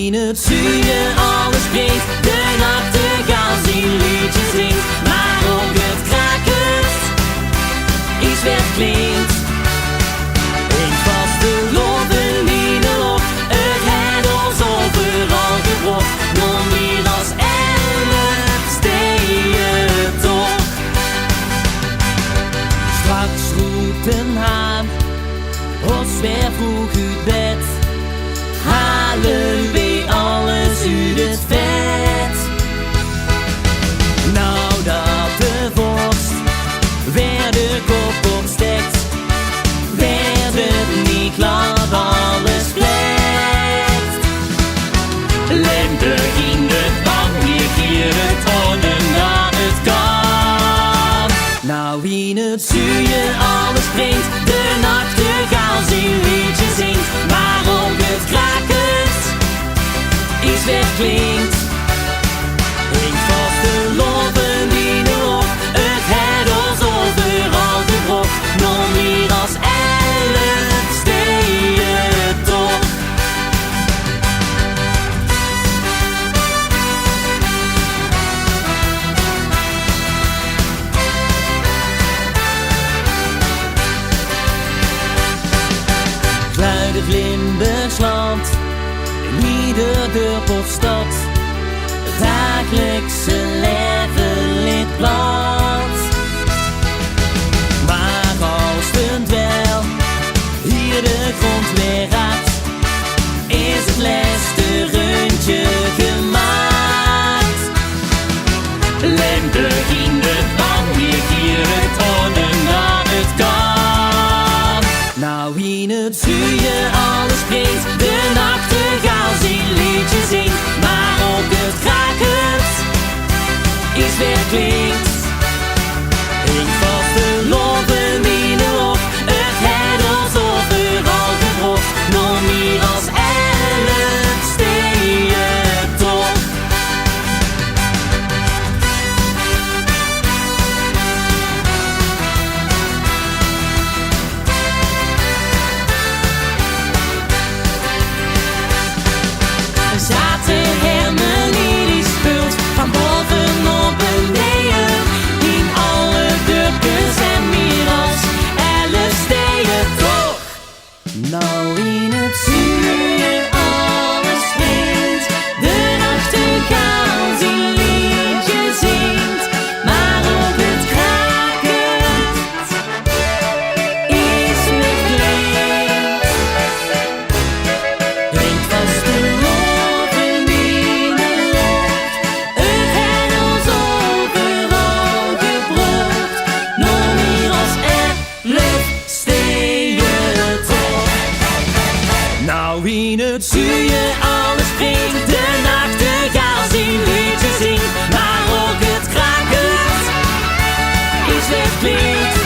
in het Steeje alles springt, de nachtegaal zijn liedje zingt, maar ook het krakend is weer klinkt. Ik was de loven in de lof, het het ons overal gebrocht, nog meer als 11 Steeje toch. Straks roept een haan, ons weer vroeg uit bed, halen we alles uit het vet. Nou dat de vorst weer de kop opstekt, werd het niet klaar, alles vlekt. Limburg in de bank, Maik Kyra het orden naar het kan. Nou in het Steeje alles springt, de nachtegaal zijn liedje zingt, maar ook het krakend is weer klinkt. Ik was de loven in de hof, het het ons overal gebrocht, nog meer als 11 Steeje toch. Kluidig Limburgs land, in ieder dorp of stad, het dagelijkse leven ligt plat. Maar als het wel hier de grond weer raakt, is het laatste rondje gemaakt. Limburg in de bank, Maik Kyra het orden naar het kan. Nou in het Steeje alles springt, de nachtegaal zijn liedje zingt, maar ook het krakend is weer klinkt. Ik was de loven in de hof, het het ons overal gebrocht, nog meer als 11 Steeje toch. We zaten helemaal in die spult, van boven naar beneden, in alle dorpjes en meer als 11 Steeje toch. Nou in het Steeje alles springt, de nachtegaal zijn liedje zingt, maar ook het krakend is weer klinkt. Klinkt vast de loven in de lucht, het het ons overal gebrocht, nog meer als 11 Steeje toch. Nou in het Steeje alles springt, de nachtegaal zijn liedje zingt, maar ook het krakend is weer klinkt.